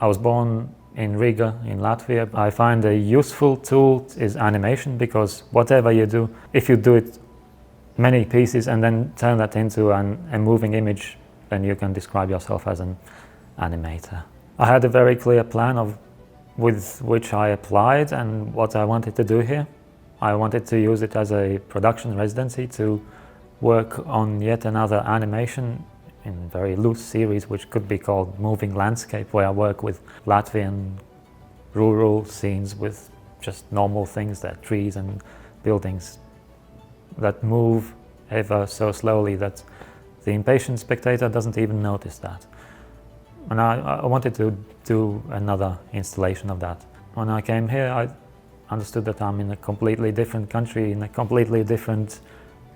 I was born in Riga, in Latvia. I find a useful tool is animation, because whatever you do, if you do it many pieces and then turn that into a moving image, then you can describe yourself as an animator. I had a very clear plan with which I applied and what I wanted to do here. I wanted to use it as a production residency to work on yet another animation in a very loose series, which could be called Moving Landscape, where I work with Latvian rural scenes with just normal things, that trees and buildings that move ever so slowly that the impatient spectator doesn't even notice that. And I wanted to do another installation of that. When I came here, I understood that I'm in a completely different country, in a completely different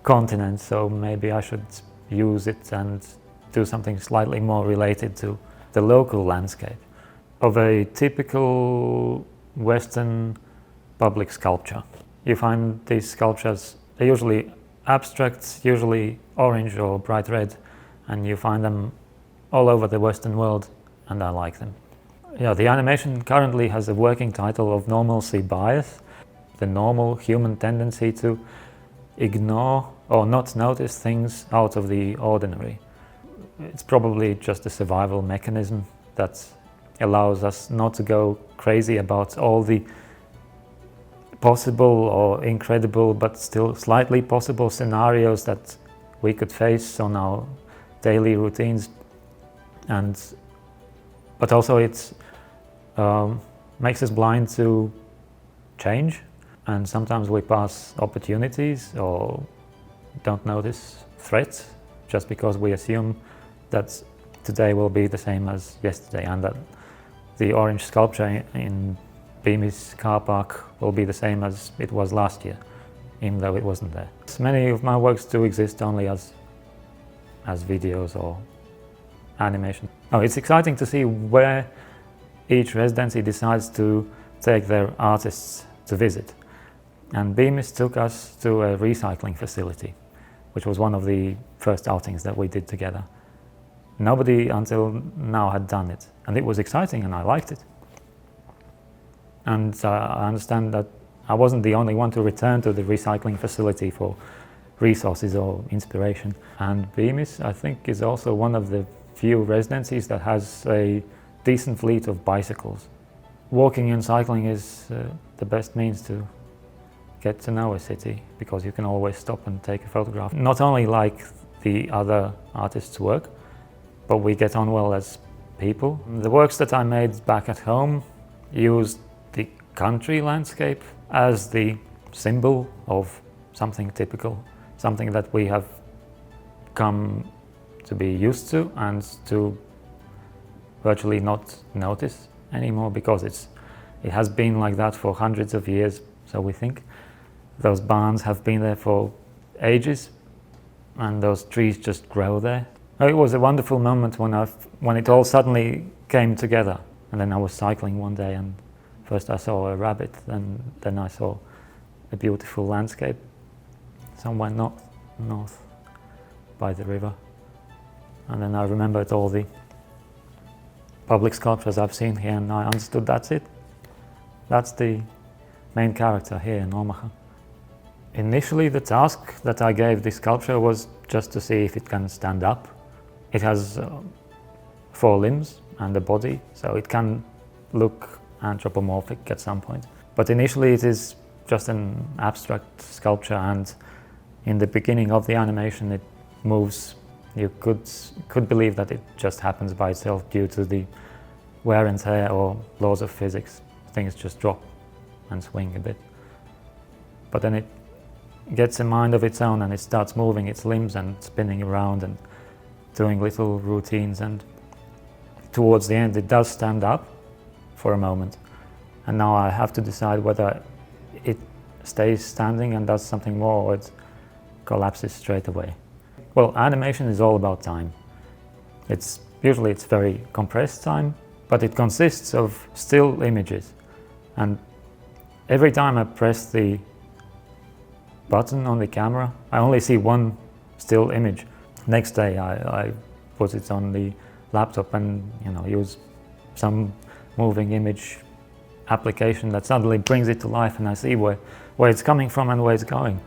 continent, so maybe I should use it and do something slightly more related to the local landscape of a typical Western public sculpture. You find these sculptures are usually abstract, usually orange or bright red, and you find them all over the Western world, and I like them. Yeah, the animation currently has a working title of Normalcy bias, the normal human tendency to ignore or not notice things out of the ordinary. It's probably just a survival mechanism that allows us not to go crazy about all the possible or incredible but still slightly possible scenarios that we could face on our daily routines. But also it makes us blind to change, and sometimes we pass opportunities or don't notice threats just because we assume that today will be the same as yesterday, and that the orange sculpture in Bemis car park will be the same as it was last year, even though it wasn't there. Many of my works do exist only as videos or animation. Oh, it's exciting to see where each residency decides to take their artists to visit. And Bemis took us to a recycling facility, which was one of the first outings that we did together. Nobody until now had done it, and it was exciting and I liked it. And I understand that I wasn't the only one to return to the recycling facility for resources or inspiration. And Bemis, I think, is also one of the few residencies that has a decent fleet of bicycles. Walking and cycling is the best means to get to know a city, because you can always stop and take a photograph. Not only like the other artists' work, but we get on well as people. The works that I made back at home used the country landscape as the symbol of something typical, something that we have come to be used to and to virtually not notice anymore, because it has been like that for hundreds of years, so we think. Those barns have been there for ages, and those trees just grow there. It was a wonderful moment when it all suddenly came together. And then I was cycling one day, and first I saw a rabbit, then I saw a beautiful landscape somewhere north by the river. And then I remembered all the public sculptures I've seen here, and I understood that's it. That's the main character here in Omaha. Initially, the task that I gave this sculpture was just to see if it can stand up. It has 4 limbs and a body, so it can look anthropomorphic at some point. But initially it is just an abstract sculpture, and in the beginning of the animation it moves. You could believe that it just happens by itself due to the wear and tear or laws of physics. Things just drop and swing a bit. But then it gets a mind of its own, and it starts moving its limbs and spinning around and doing little routines, and towards the end it does stand up for a moment. And now I have to decide whether it stays standing and does something more, or it collapses straight away. Well, animation is all about time. Usually it's very compressed time, but it consists of still images. And every time I press the button on the camera, I only see one still image. Next day I put it on the laptop and use some moving image application that suddenly brings it to life, and I see where it's coming from and where it's going.